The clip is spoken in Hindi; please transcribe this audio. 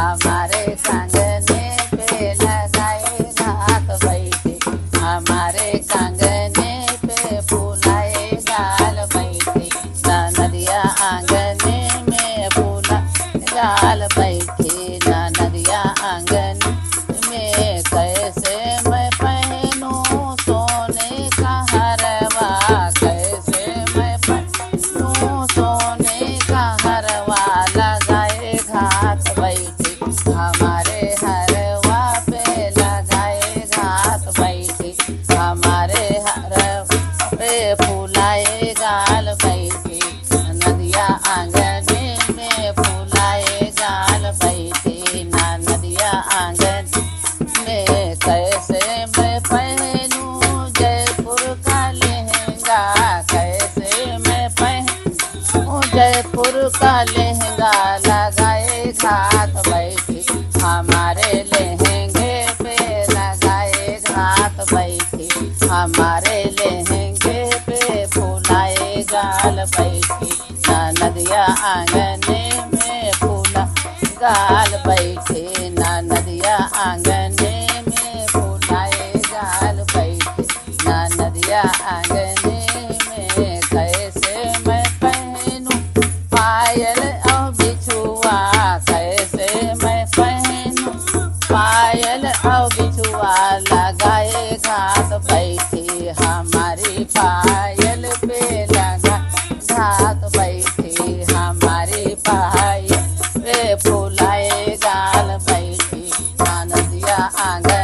हमारे कंगने पे लगाए घात बैठे, हमारे कंगने पे फूलाए गाल बैठे, नदिया आंगने में फूला गाल बैठे, नदिया आंगन में कैसे मैं पहनूं सोने का हरवा, कैसे मैं पहनूं सोने का हरवा, लगाए घात बैठे, हमारे हरवा पे लगाए घात बैठे, हमारे हरवा पे फूलाए गाल बैठे, नदिया आंगने में फूलाए गाल बैठे, नदिया आंगन में कैसे मैं पहनूं जयपुर का लहंगा, कैसे मैं पहनूं जयपुर का लहंगा, लगाए घात बैठे, हमारे लहंगे पे लगाए घात बैठे, हमारे लहंगे पे फूलाए गाल बैठे, नदिया आंगने में फूला गाल बैठे, नदिया आंगने में फूलाए गाल बैठे, नदिया आंगने में कैसे मैं पहनूं पायल और बिछुआ, कैसे मैं पहनूं पायल और बिछुआ, लगाए घात बैठे, हमारी पायल पे लगा घात बैठे, हमारी पायल पे फूलाए गाल बैठे, नदिया आंगन